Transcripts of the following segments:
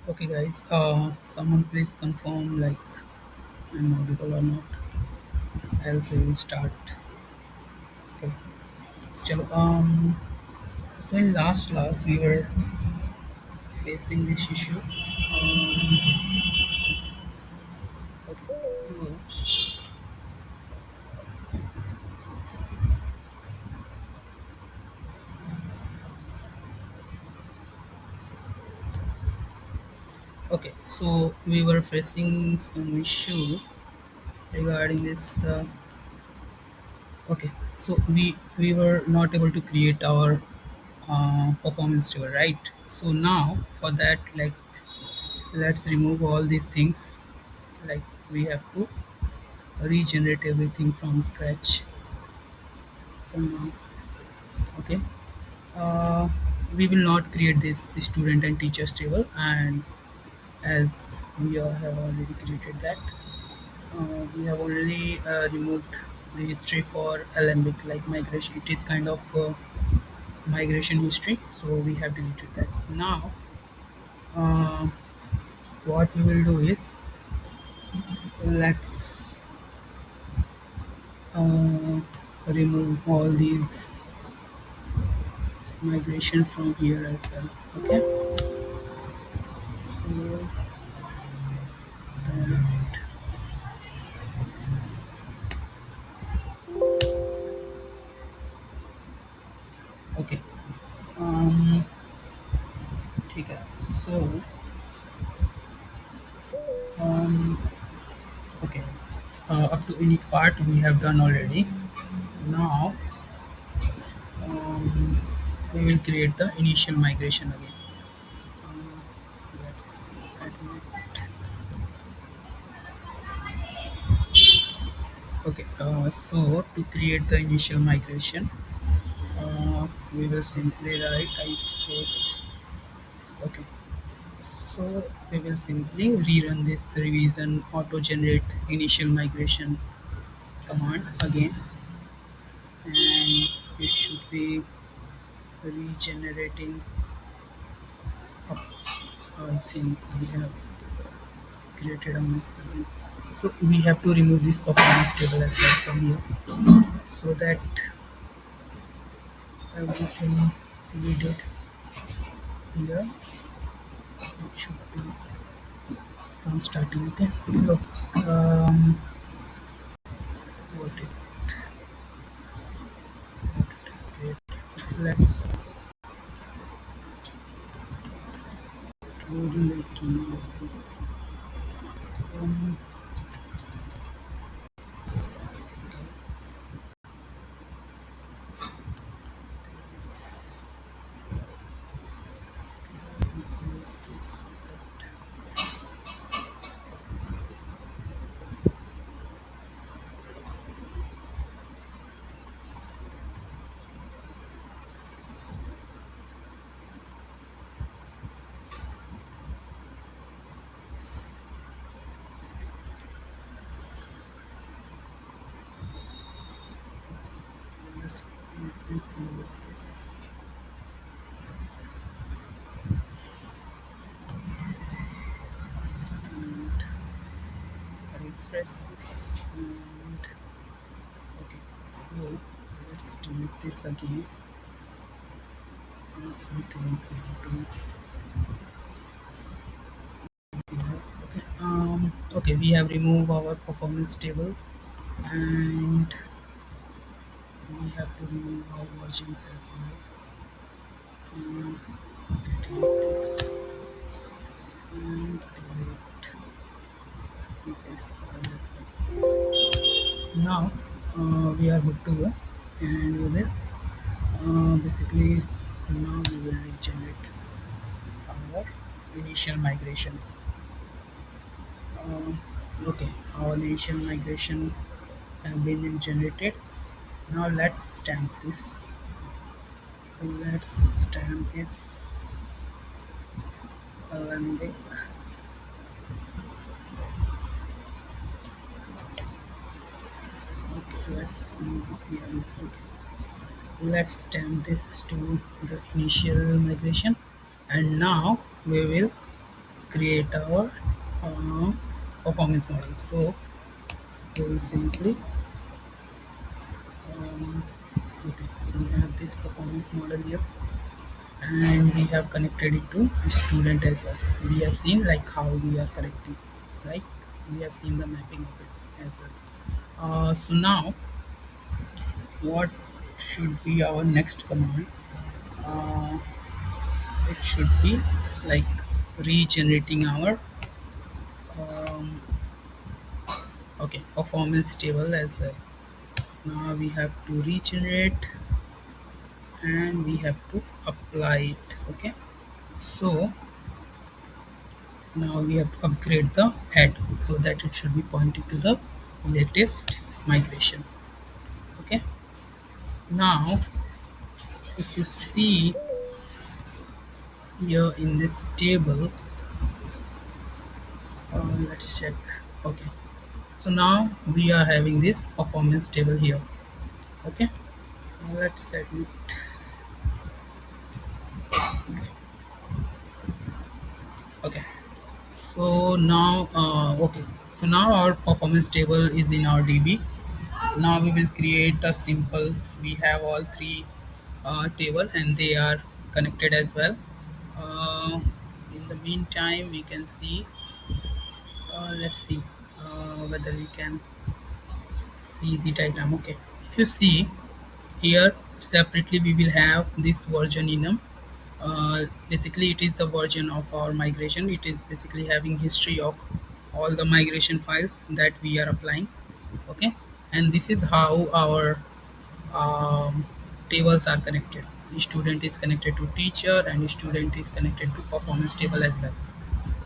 Okay, guys. Someone please confirm like I'm audible or not. Else I will start. Okay. Chalo. So in last class we were facing this issue. Okay. So we were facing some issue regarding this. Okay. So we were not able to create our performance table, right? So now for that, like let's remove all these things. Like we have to regenerate everything from scratch from now. Okay. uh, we will not create this student and teachers table, and as we have already created that, we have only removed the history for alembic like migration. It is kind of migration history, so we have deleted that. Now uh, what we will do is, let's uh, remove all these migration from here as well. Okay. So that, okay. um ठीक है. So um okay, up to unique part we have done already. Now we will create the initial migration again. Let's admit. Okay, so to create the initial migration, we will simply write I hope. Okay, so we will simply rerun this revision auto generate initial migration command again, and it should be regenerating. I think we have created a mess again. So we have to remove this performance table as well from here, so that everything we did here, it should be from starting. Okay. Look, what it has created. Let's load in the schema as well. Um, let's close this. Let's close this. And refresh this. And okay, so let's delete this again. Let's return to okay. Okay, we have removed our performance table, and we have to remove our versions as well. Okay, delete this and delete this file as well. Now we are good to go, and we will basically now we will regenerate our initial migrations. Okay, our initial migration have been generated. Now let's stamp this. Let's stamp this alembic. Okay, let's move it here. Okay, let's stamp this to the initial migration, and now we will create our uh, performance model. So we will simply um, okay, we have this performance model here, and we have connected it to student as well. We have seen like how we are connecting, right? We have seen the mapping of it as well. So now what should be our next command? uh, it should be like regenerating our um, okay, performance table as well. Now we have to regenerate and we have to apply it. Okay, so now we have to upgrade the head so that it should be pointing to the latest migration. Okay, now if you see here in this table, let's check. Okay, so now we are having this performance table here. Okay, now let's set it. Okay, so now okay, so now our performance table is in our DB. Now we will create a simple. We have all three table and they are connected as well. uh, in the meantime we can see, let's see whether we can see the diagram. Okay, if you see here separately we will have this version enum. Basically it is the version of our migration. It is basically having history of all the migration files that we are applying. Okay, and this is how our um, tables are connected. The student is connected to teacher and student is connected to performance table as well.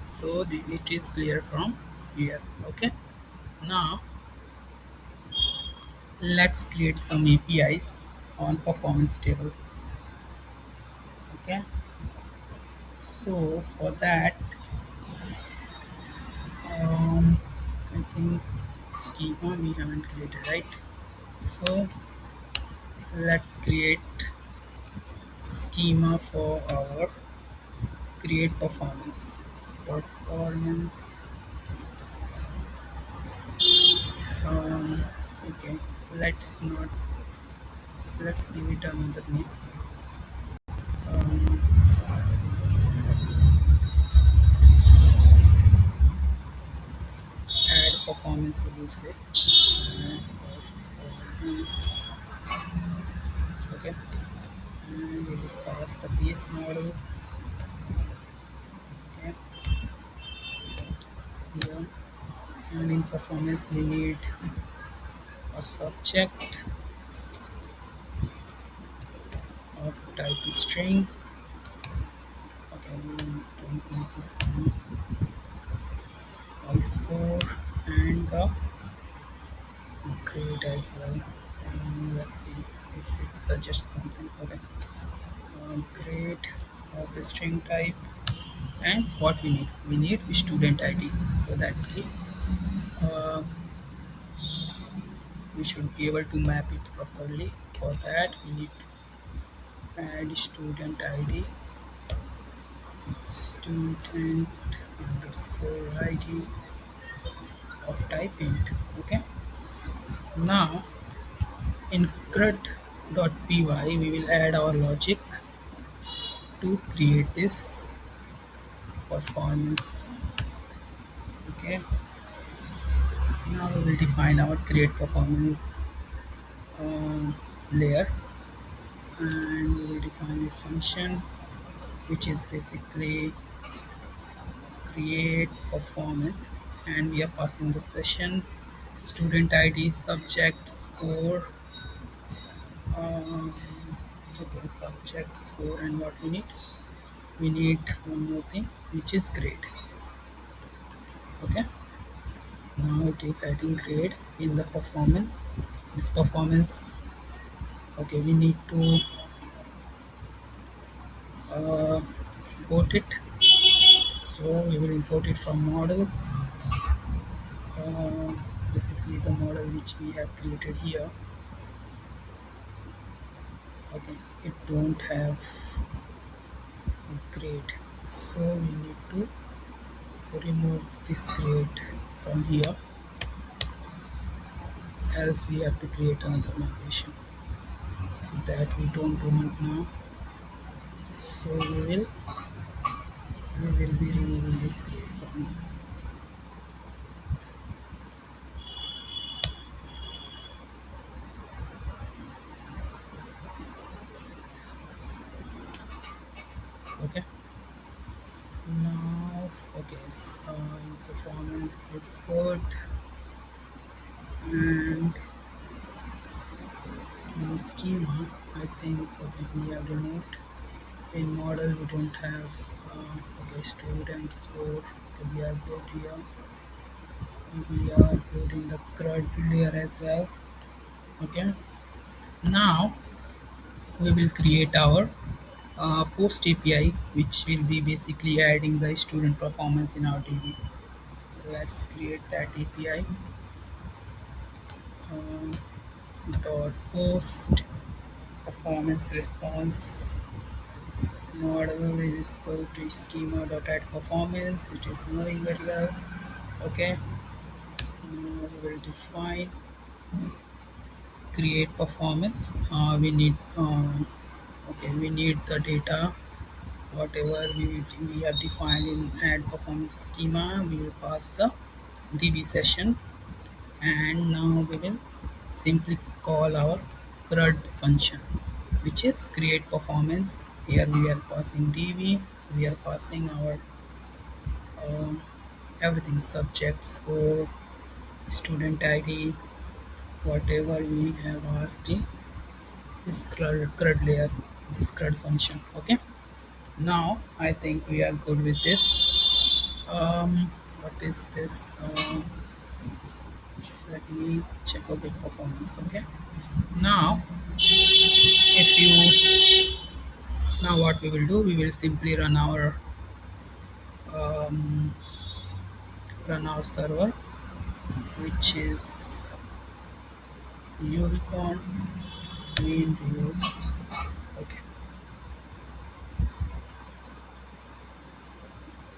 So it is clear from here. Okay, now let's create some APIs on performance table. Okay, so for that, um, I think schema we haven't created, right? So let's create schema for our create performance. um, okay, let's not, let's give it another name. um, add performance, we will say add performance. Okay, and we will pass the base model. Okay, here, and in performance we need a subject of type string. Okay, we don't need this score and the grade as well. Let's see if it suggests something. Okay, grade of string type, and what we need student ID, so that uh, we should be able to map it properly. For that we need to add student ID, student underscore ID of type int. Okay, now in crud.py we will add our logic to create this performance. Okay, now we will define our create performance layer, and we will define this function which is basically create performance, and we are passing the session student ID, subject, score. um, okay, subject, score, and what we need one more thing which is grade. Okay, now it is adding grade in the performance. This performance, okay, we need to uh, import it. So we will import it from model. uh, Basically the model which we have created here. Okay, it don't have grade, so we need to remove this create from here, else we have to create another migration that we don't want now. So we will be removing this create from here. Okay. Now, okay, so, performance is good, and in the schema, I think okay, we have removed. In model, we don't have okay student score. Okay, we are good here. We are good in the CRUD layer as well. Okay. Now we will create our post API, which will be basically adding the student performance in our DB. Let's create that API. Um, dot post performance response model is equal to schema dot add performance. It is knowing very well. Okay. Now we will define create performance. We need the data whatever we have defined in add performance schema. We will pass the DB session, and now we will simply call our CRUD function, which is create performance. Here we are passing DB, we are passing our um, everything subject, score, student ID, whatever we have asked in this CRUD layer, this CRUD function. Okay. Now I think we are good with this. What is this? Let me check out the performance. Okay. Now, if you now what we will do, we will simply um, run our server, which is Unicorn main reload. Okay.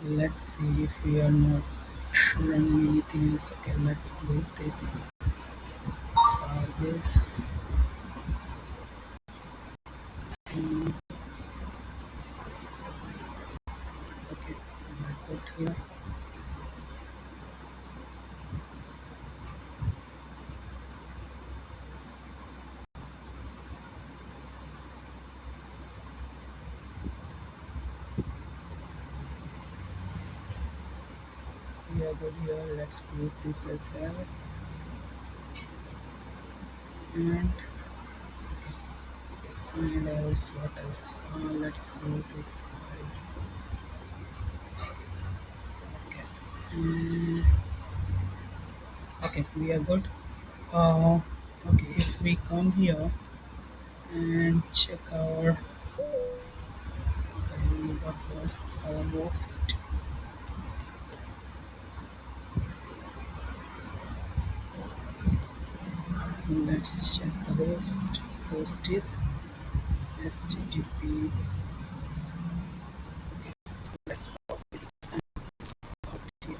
Let's see if we are not running anything else. Okay. Let's close this. This. Mm, okay. I got here. We are good here. Let's close this as well. And and else what else? Let's close this file. Okay. Mm, okay, we are good. Uh, okay, if we come here and check our okay, what was our host? Let's check the host. Host is HTTP. Let's copy this and paste this out here.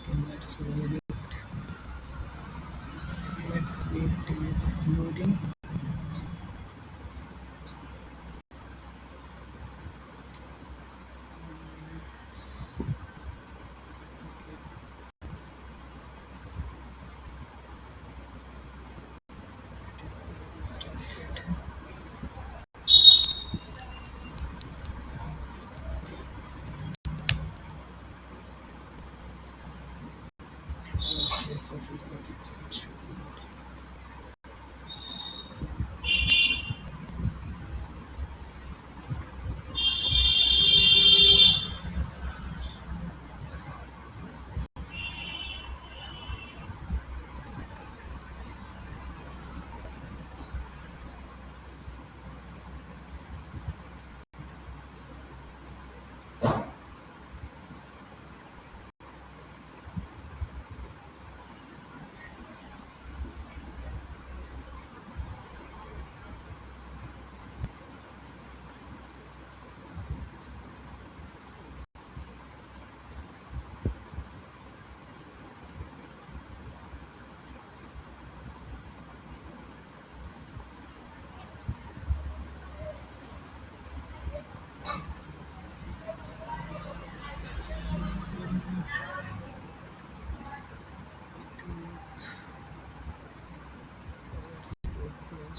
Okay, let's load it. Let's wait till it's loading. It is already started. Let's wait for a few seconds. It should be loading.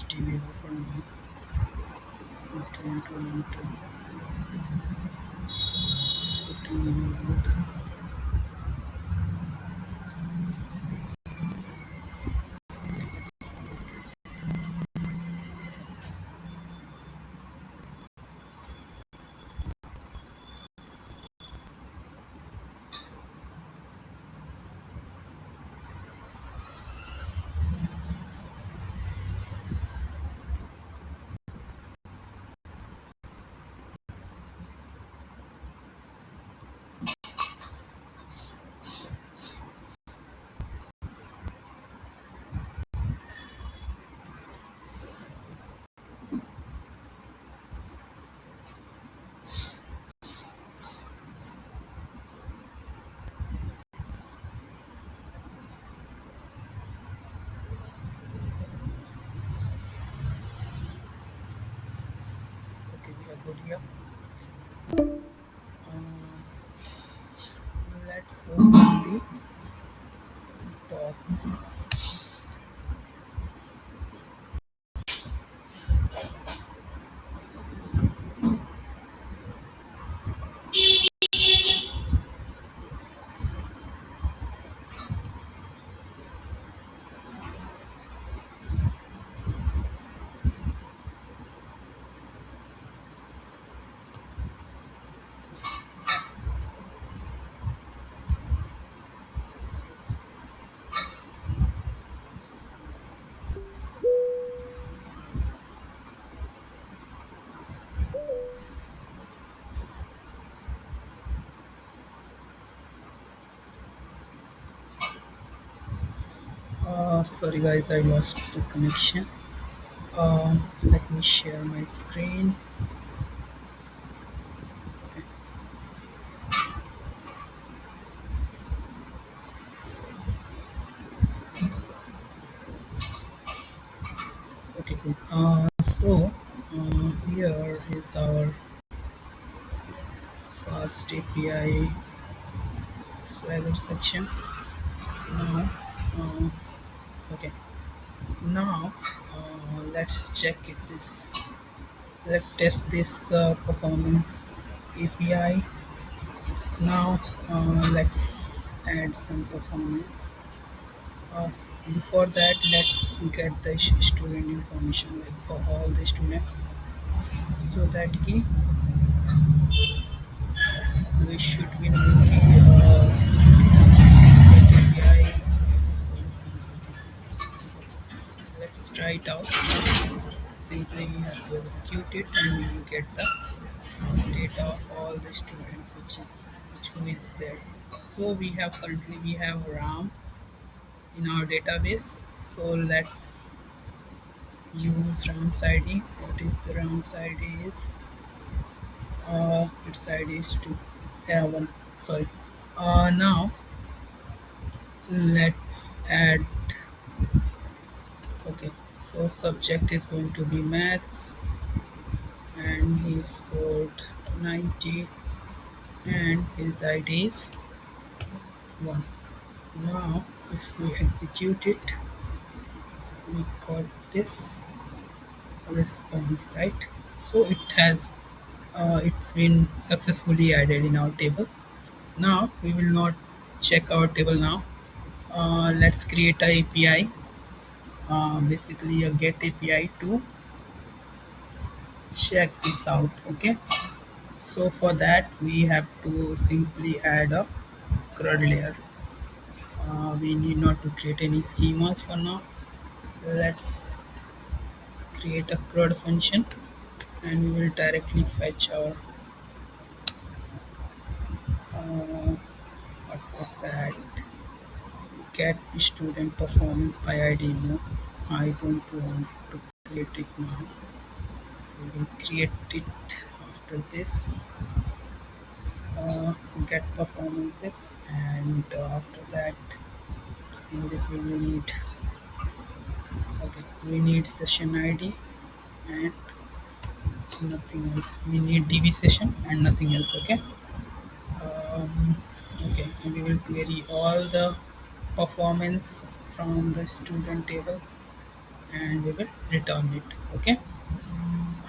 TV for now. Return to enter. Putting in mode. Is this? Okay, we are good here. Let's open the docs. Sorry guys, I lost the connection. Let me share my screen. Okay, okay, good. Here is our fast API Swagger section. Now, uh, okay. Now, let's check if this. Let's test this performance API. Now, let's add some performance. Uh, Before that, let's get the student information like for all the students. So that key we should be knowing the API. Let's try it out. Simply we have to execute it and we will get the data of all the students which who is there. So we have currently we have RAM in our database. So let's use RAM's ID. What is the RAM's ID is its ID is 2 one, sorry. Now let's add. Okay, so subject is going to be maths and he scored 90 and his ID is 1. Now if we execute it, we got this response, right? So it's been successfully added in our table. Now we will not check our table now. Let's create a API, basically a get API to check this out. Okay, so for that we have to simply add a CRUD layer. We need not to create any schemas for now. Let's create a CRUD function and we will directly fetch our what was that, get student performance by ID. No, I don't want to create it now. We will create it after this. Get performances and after that in this we will need, okay, we need session ID and nothing else. We need DB session and nothing else. Okay. um, okay, and we will query all the performance from the student table and we will return it. Okay,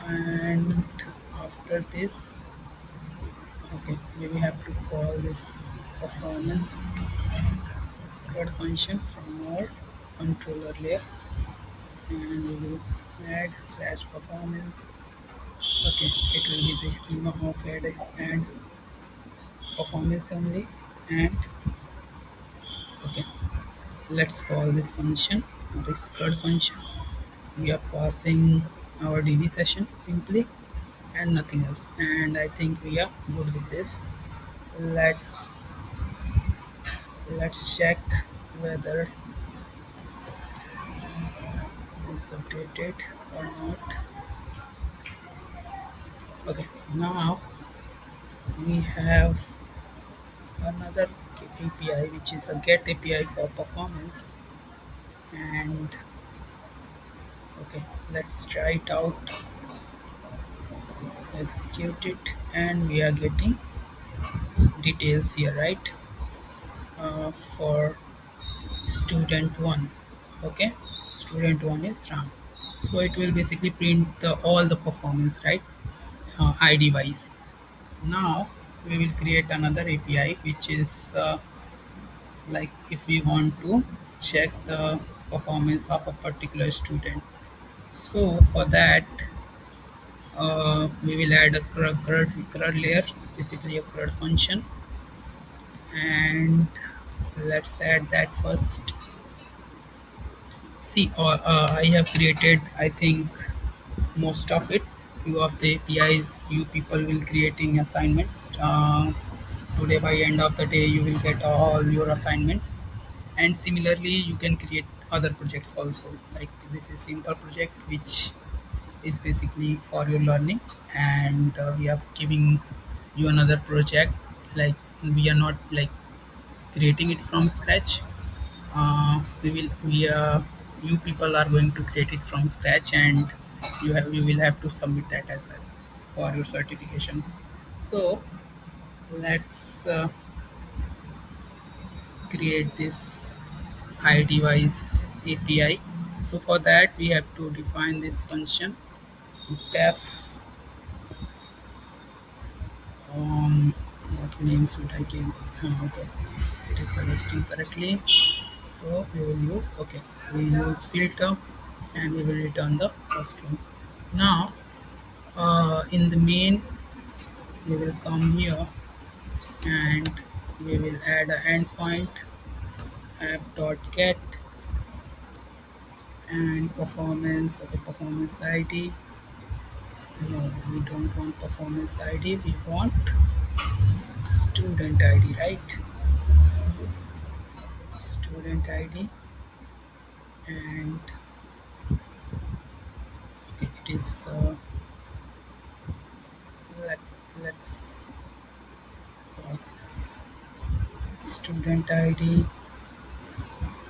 and after this, okay, we will have to call this performance CRUD function from our controller layer, and we will add slash performance. Okay, it will be the schema of add and performance only. And okay, let's call this function this CRUD function. We are passing our DB session simply and nothing else. And I think we are good with this. Let's let's check whether this updated or not. Okay, now we have another API which is a get API for performance. And okay, let's try it out, execute it, and we are getting details here, right? For student 1. Okay, student 1 is Ram, so it will basically print all the performance, right? ID wise. Now we will create another API which is like if we want to check the performance of a particular student. So for that, we will add a CRUD layer, basically a CRUD function, and let's add that first. See, I have created, I think, most of it. Few of the APIs you people will creating assignments. Today, by end of the day, you will get all your assignments. And similarly, you can create other projects also. Like this is simple project which is basically for your learning, and we are giving you another project. Like we are not like creating it from scratch. We you people are going to create it from scratch, and you will have to submit that as well for your certifications. So let's create this id wise API. So for that we have to define this function def. What name should I give? Okay, it is suggesting correctly. So we will use, okay, we will use filter, and we will return the first one. Now in the main, we will come here and we will add an endpoint app.get and performance. Okay, performance ID. No, we don't want performance ID. We want student ID, right? Student ID, and okay, it is let, let's process student ID,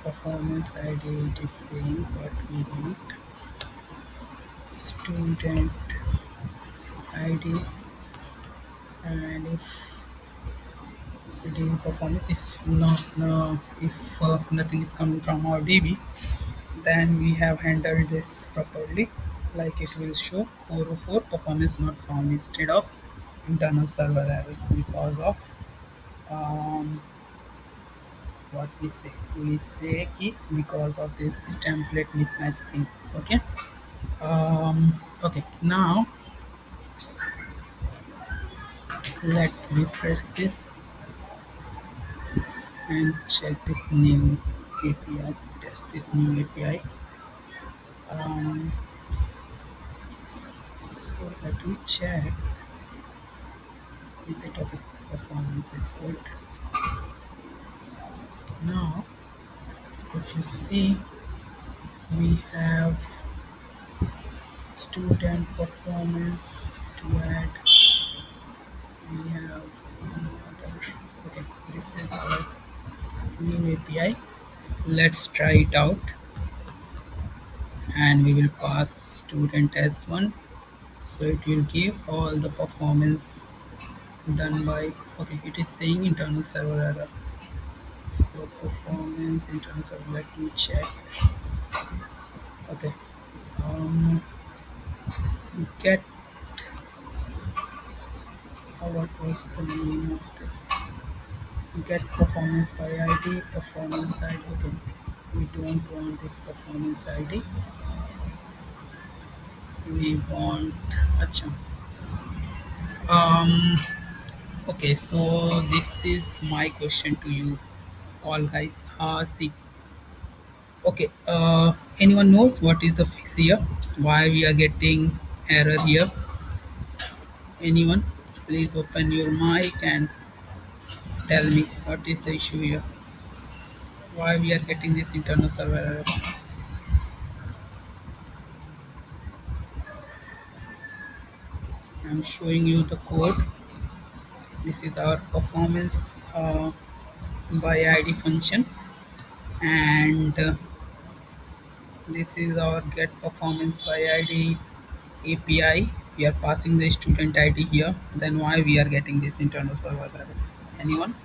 performance ID. It is same, but we want student ID. And if the performance is not if nothing is coming from our DB, then we have handled this properly. Like it will show 404 performance not found instead of internal server error because of um, what we say ki because of this template mismatch thing. Okay. Okay, now let's refresh this and check this new API, test this new API. So let me check, is it okay? Performance is good. Now if you see, we have student performance to add. We have another, okay, this is our new API. Let's try it out, and we will pass student as one, so it will give all the performance done by, okay, it is saying internal server error. So performance internal server, let me check. Okay. Um, get what was the name of this? Get performance by ID, performance ID. Okay. We don't want this performance ID. We want. Acha. Um. Okay. So this is my question to you, all guys. See. Okay. Anyone knows what is the fix here? Why we are getting error here? Anyone? Please open your mic and tell me what is the issue here. Why we are getting this internal server error? I'm showing you the code. This is our performance by ID function, and this is our get performance by ID API. We are passing the student ID here. Then why we are getting this internal server error? Anyone?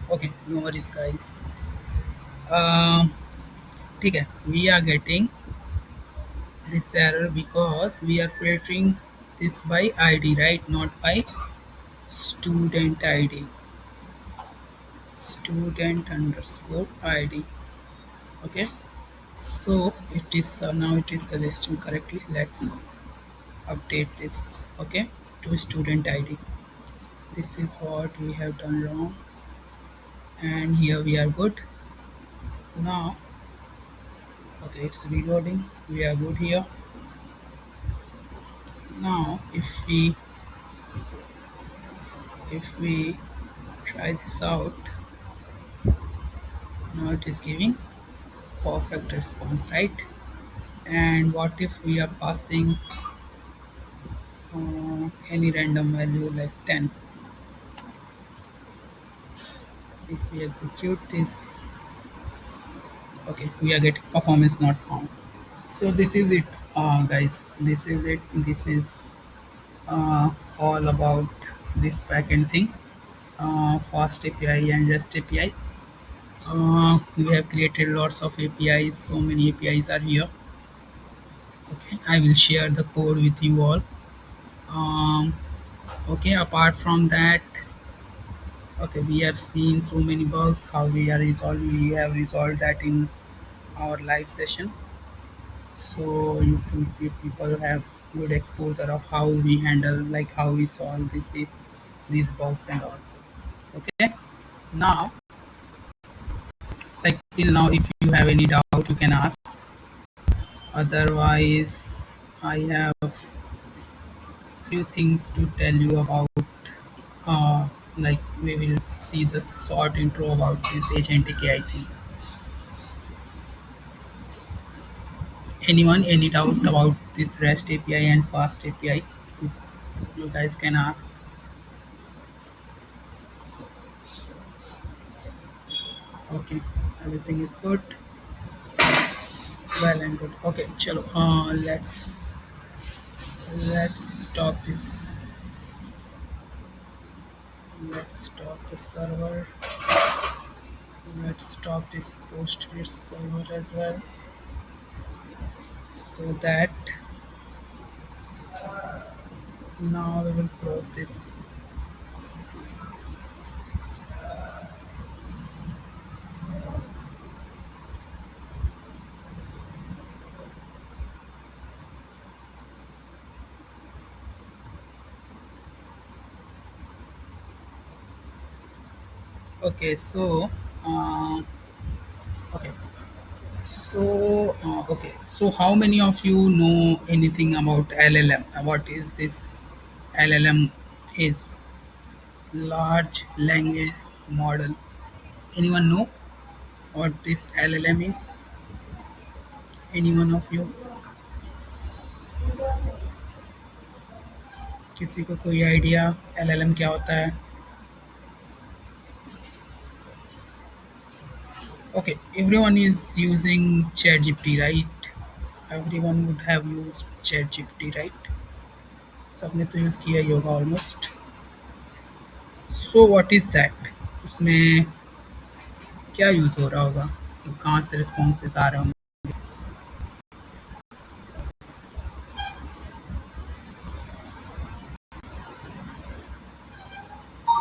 Okay, no worries, guys. Um, ठीक है, we are getting this error because we are filtering this by ID, right? Not by student ID. Student underscore ID. Okay. So it is now it is suggesting correctly. Let's update this. Okay, to student ID. This is what we have done wrong, and here we are good. Now, okay, it's reloading. We are good here. Now, if we try this out, now it is giving perfect response, right? And what if we are passing any random value like 10? If we execute this, okay, we are getting performance not found. So this is it, guys. This is it. This is all about this backend thing, fast API and REST API. We have created lots of APIs. So many APIs are here. Okay, I will share the code with you all. Um, okay, apart from that, okay, we have seen so many bugs. How we are resolved. We have resolved that in our live session. So people have good exposure of how we handle, like how we solve these bugs and all. Okay. Now, like till now, if you have any doubt, you can ask. Otherwise, I have few things to tell you about. Like we will see the short intro about this agentic AI thing. Anyone, any doubt about this REST API and fast API? You guys can ask. Okay, everything is good. Well and good. Okay, chalo. Let's stop this. Let's stop the server. Let's stop this Postgres server as well, so that now we will close this. Okay, so uh, okay, so how many of you know anything about LLM? What is this LLM? Is large language model. Anyone know what this LLM is? Any one of you? किसी को कोई idea LLM क्या होता है? Okay, everyone is using ChatGPT, right? Everyone would have used ChatGPT, right? सबने तो use किया ही होगा almost. So what is that? उसमें क्या यूज़ हो रहा होगा? कहाँ से रिस्पॉन्सेज आ रहे होंगे?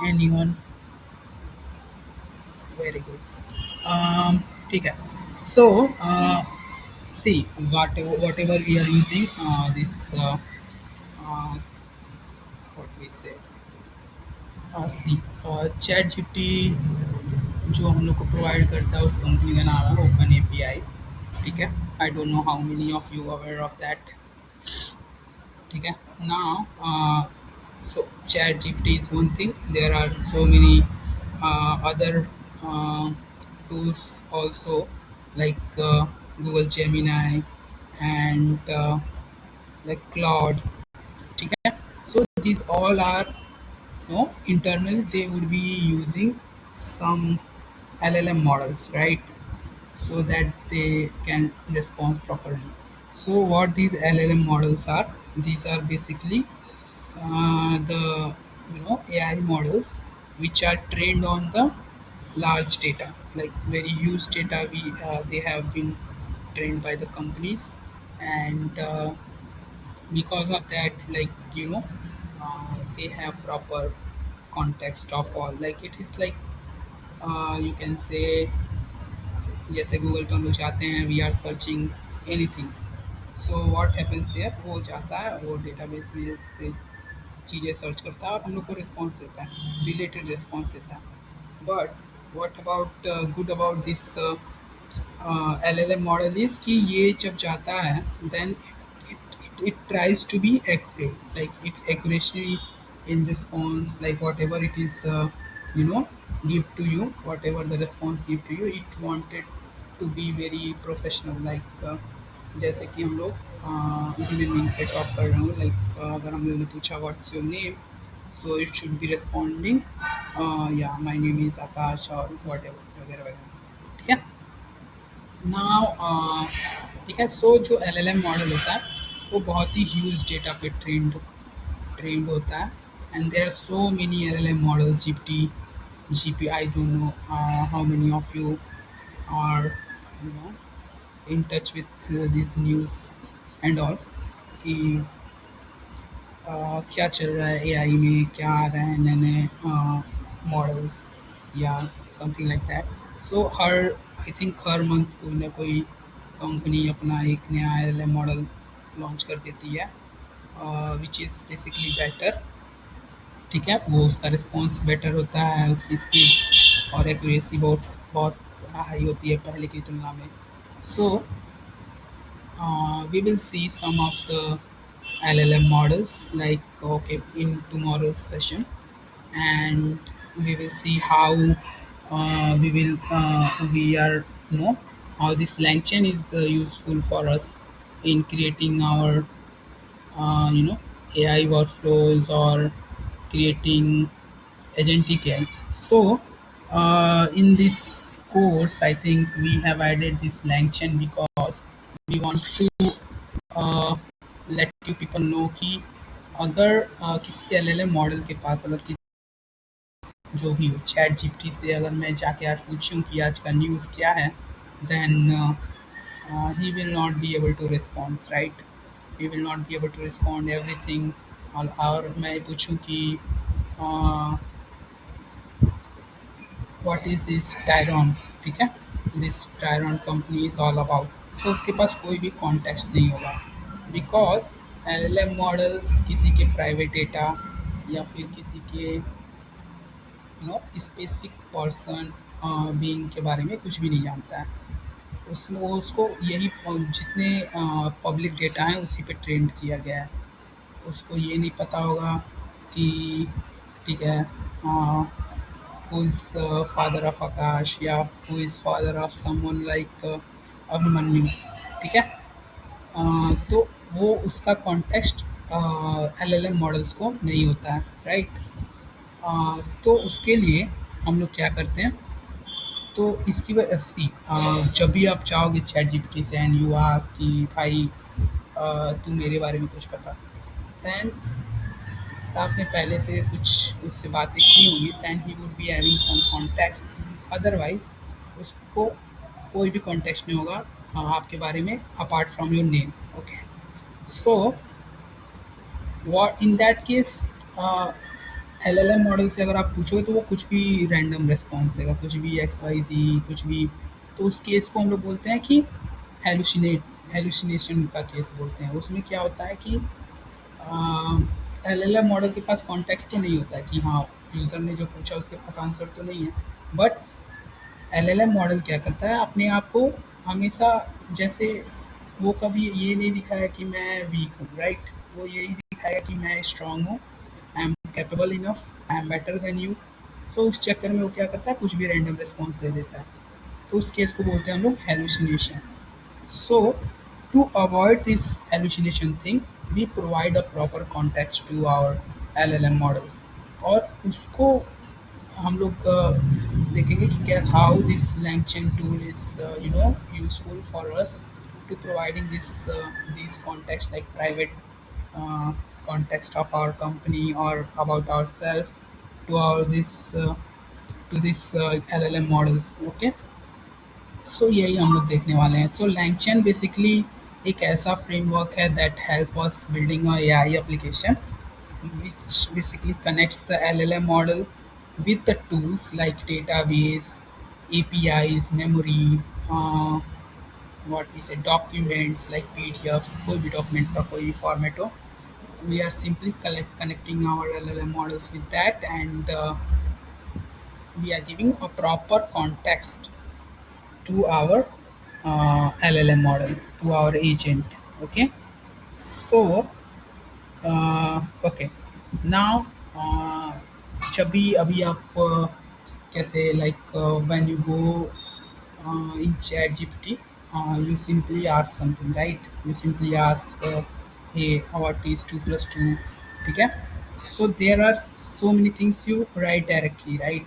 एनीवन? Very good. ठीक है। सो see whatever we are using this what we say see chat gpt जो हम लोग को प्रोवाइड करता है उस कंपनी का नाम है ओपन एपीआई। ठीक है। आई don't know how many of you aware of that. ठीक है। Now so chat gpt is one thing. There are so many other uh, tools also like google gemini and like cloud. ठीक है। So these all are, internally they would be using some LLM models, right? So that they can respond properly. So what these LLM models are? These are basically the AI models which are trained on the large data, like very huge data. We They have been trained by the companies, and because of that, like they have proper context of all. Like it is like you can say जैसे Google पर हम लोग जाते हैं we are searching anything. So what happens there, वो जाता है वो डेटाबेस में से चीज़ें सर्च करता है और हम लोग को रिस्पॉन्स देता है, रिलेटेड रिस्पॉन्स देता है। But what about good about this LLM model is कि ये जब जाता है then it tries to be accurate, like it accuracy in response, like whatever it is you know give to you, whatever the response give to you, it wanted to be very professional, like जैसे कि हम लोग human being से talk कर रहे हो, like अगर हम लोग ने पूछा what's your name, so it should be responding या माय नेम इज़ आकाश और वट एवर वगैरह वगैरह। ठीक है। नाउ ठीक है। सो जो LLM मॉडल होता है वो बहुत ही ह्यूज डेटा पे ट्रेंड होता है, and there are so many LLM models, G P I don't know how many of you are in touch with these news and all कि क्या चल रहा है एआई में, क्या आ रहा है नए नए मॉडल्स या something like that. So her I think her month कोई ना कोई कंपनी अपना एक नया एलएलएम मॉडल लॉन्च कर देती है विच इज़ बेसिकली बेटर। ठीक है। वो उसका रिस्पॉन्स बेटर होता है, उसकी स्पीड और एक्यूरेसी बहुत बहुत हाई होती है पहले की तुलना में। सो we will see some of the LLM models like okay in tomorrow's session, and we will see how we are how this LangChain is useful for us in creating our AI workflows or creating agentic AI. So in this course, I think we have added this LangChain because we want to uh, let you people know कि अगर किसी LLM model के पास अगर किसी जो भी हो chat GPT से अगर मैं जाके आज पूछूं कि आज का न्यूज़ क्या है, then he will not be able to respond, right? He will not be able to respond everything। और मैं पूछूं कि व्हाट इज़ दिस टायरॉन, ठीक है, this Tyrone company is all about, तो उसके पास कोई भी कॉन्टेक्स्ट नहीं होगा बिकॉज LLM मॉडल्स किसी के प्राइवेट डेटा या फिर किसी के स्पेसिफिक पर्सन बीइंग के बारे में कुछ भी नहीं जानता है। उसमें वो उसको यही जितने पब्लिक डेटा हैं उसी पे ट्रेंड किया गया है। उसको ये नहीं पता होगा कि ठीक है who is father of Akash या who is father of someone like Abhimanyu. ठीक है। तो वो उसका कॉन्टेक्स्ट LLM मॉडल्स को नहीं होता है, राइट। तो उसके लिए हम लोग क्या करते हैं, तो इसकी वजह से जब भी आप चाहोगे चैट जीपीटी से एंड यू आस्क कि भाई तू मेरे बारे में कुछ बता, दैन आपने पहले से कुछ उससे बातें की होंगी, then he would be having some context. Otherwise उसको कोई भी कॉन्टेक्स्ट नहीं होगा आपके बारे में apart from your name. Okay, so what in that case LLM model से अगर आप पूछोगे तो वो कुछ भी रैंडम रिस्पॉन्स देगा, कुछ भी एक्स वाई जी कुछ भी। तो उस केस को हम लोग बोलते हैं कि हेलुसिनेशन का केस बोलते हैं। उसमें क्या होता है कि एलएलएम मॉडल के पास कॉन्टेक्स्ट तो नहीं होता है कि हाँ यूज़र ने जो पूछा उसके पास आंसर तो नहीं है, बट एलएलएम मॉडल क्या करता है अपने आप को हमेशा, जैसे वो कभी ये नहीं दिखाया कि मैं वीक हूँ, राइट, वो यही दिखाया कि मैं स्ट्रांग हूँ, I am capable enough, I am better than you. So उस चक्कर में वो क्या करता है कुछ भी रैंडम रिस्पॉन्स दे देता है। तो उस केस को बोलते हैं हम लोग hallucination. So, to avoid this hallucination thing, we provide a proper context to our LLM models. और उसको हम लोग देखेंगे कि क्या how this LangChain tool is useful for us to providing these context like private context of our company or about ourselves to our this LLM models. Okay, सो यही हम लोग देखने वाले हैं। सो लैंगचैन बेसिकली एक ऐसा फ्रेमवर्क है that help us building a AI application which basically connects the LLM model with the tools like database, APIs, memory, uh, what we say documents like PDF, कोई भी document का कोई भी format हो, we are simply connecting our LLM models with that, and we are giving a proper context to our LLM model, to our agent. Okay, so okay, now जब भी अभी आप कैसे like when you go in ChatGPT, you simply ask something, right? You simply ask, hey, what is 2 plus 2? ठीक है? So there are so many things you write directly, right?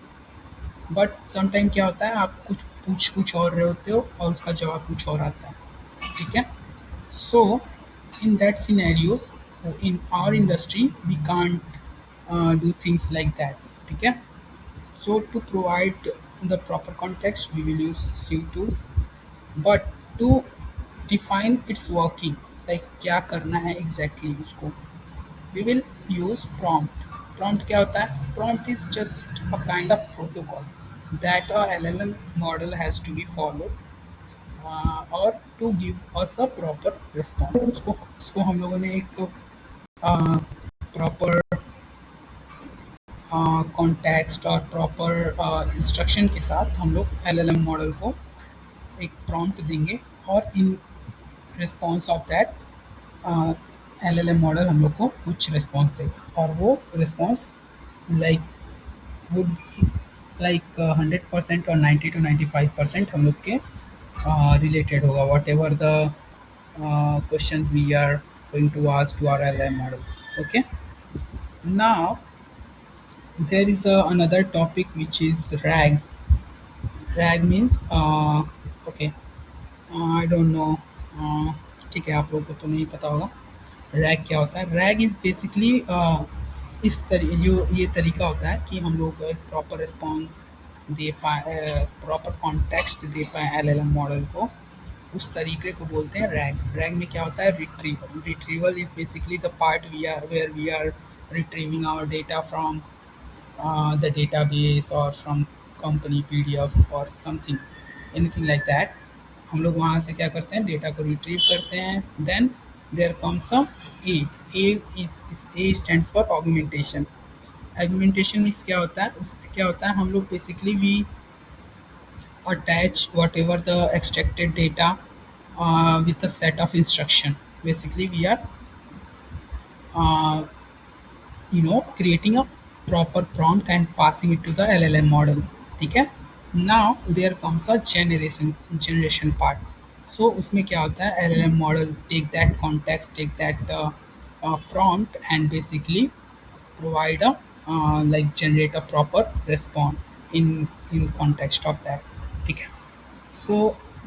But sometime क्या होता है आप कुछ कुछ और रहे होते हो और उसका जवाब कुछ और आता है। ठीक है, so in that scenarios in our industry we can't do things like that. ठीक है, so to provide the proper context we will use few tools, but to define its working like क्या करना है एग्जैक्टली exactly उसको, we will use prompt. Prompt क्या होता है? Prompt is just a kind of protocol that a LLM model has to be followed or to give us a proper response. उसको हम लोगों ने एक प्रॉपर कॉन्टेक्स्ट और प्रॉपर इंस्ट्रक्शन के साथ हम लोग LLM मॉडल को एक प्रॉम्प्ट देंगे और in response of that LLM model हम लोग को कुछ रिस्पॉन्स देगा और वो response like would be like 100% और 90 to 95% हम लोग के रिलेटेड होगा whatever the question we are going to ask to our LLM models. Okay, now there is another topic which is RAG. RAG means okay, I don't no, ठीक है आप लोगों को तो नहीं पता होगा रैग क्या होता है। रैग इज़ बेसिकली जो ये तरीका होता है कि हम लोग एक प्रॉपर रिस्पॉन्स दे पाए, प्रॉपर कॉन्टेक्स्ट दे पाए LLM मॉडल को, उस तरीके को बोलते हैं रैग। रैग में क्या होता है? Retrieval. Retrieval is basically the part we are retrieving our data from the database or from company PDF or something, anything like that। हम लोग वहाँ से क्या करते हैं? डेटा को रिट्रीव करते हैं। Then there comes a A. A stands for augmentation. Augmentation means क्या होता है? उसमें क्या होता है? हम लोग basically we attach whatever the extracted data with a set of instruction। Basically we are creating a proper prompt and passing it to the LLM model। ठीक है, now there comes a generation part। so उसमें क्या होता है? LLM model take that context, take that prompt and basically provide a like generate a proper response in context of that। ठीक है, so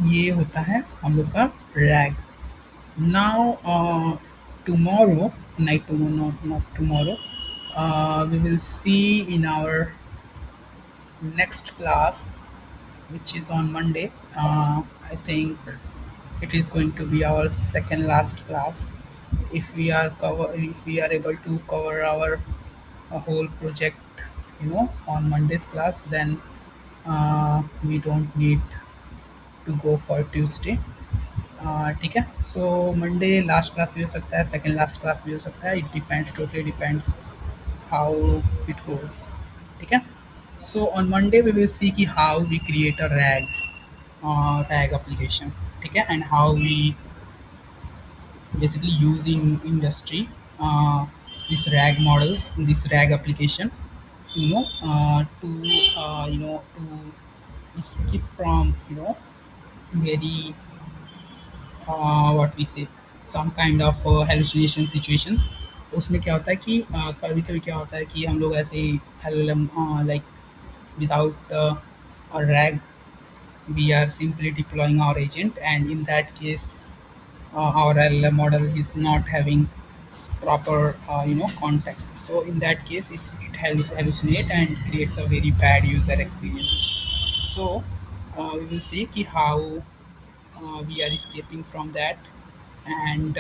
ये होता है हम लोग का rag. Now tomorrow, not tomorrow, we will see in our next class, which is on Monday. I think it is going to be our second last class. If we are able to cover our whole project, on Monday's class, then we don't need to go for Tuesday. ठीक है, so Monday last class भी हो सकता है, second last class भी हो सकता है, it depends, totally depends how it goes. ठीक है, so on Monday we will see कि how we create a rag application. ठीक है, and how we basically use in industry these rag models, this rag application, to to skip from very what we say, some kind of hallucination situations. उसमें क्या होता है कि कभी कभी क्या होता है कि हम लोग ऐसे ही LLM, like without a rag, we are simply deploying our agent, and in that case our LLM model is not having proper context. So in that case it hallucinate and creates a very bad user experience. So we will see ki how we are escaping from that, and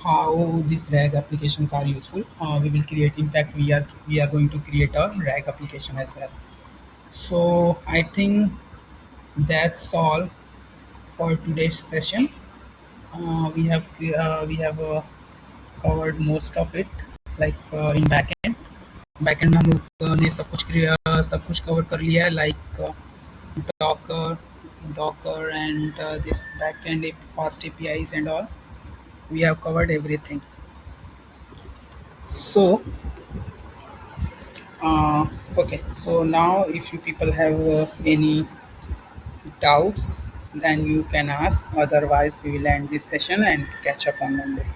how these rag applications are useful. We will create, in fact we are going to create a rag application as well. So I think that's all for today's session. We have covered most of it, like in backend में हम लोग ने सब कुछ cover कर लिया है, like docker docker and this backend fast APIs and all. We have covered everything. So okay, so now if you people have any doubts, then you can ask, otherwise we will end this session and catch up on Monday.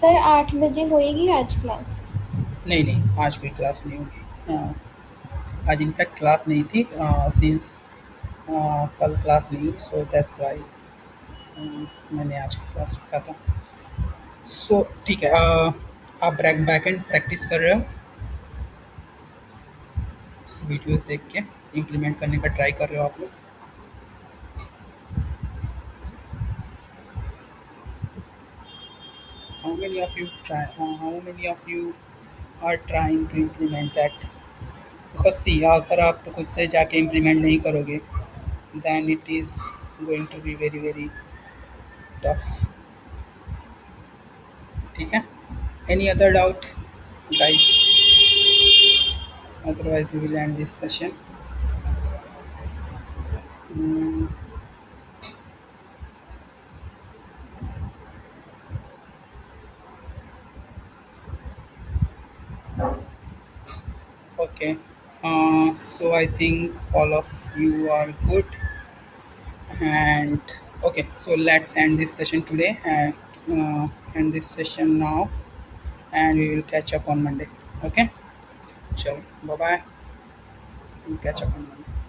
Sir 8 बजे होएगी आज class? नहीं नहीं, आज कोई class नहीं होगी. आज इनफैक्ट क्लास नहीं थी, सिंस कल क्लास नहीं, सो दैट्स वाई मैंने आज की क्लास रखा था. सो ठीक है, आप बैकएंड प्रैक्टिस कर रहे हो, वीडियोस देख के इम्प्लीमेंट करने का ट्राई कर रहे हो आप लोग. How many of you are trying to implement that? Because see, अगर आप खुद से जाके इम्प्लीमेंट नहीं करोगे, then it is going to be very very tough. ठीक है, any other doubt guys? Otherwise we will end this session. Mm, okay, so I think all of you are good, and okay, so let's end this session today, and end this session now, and we will catch up on Monday. Okay, sure, bye bye, we'll catch up on Monday.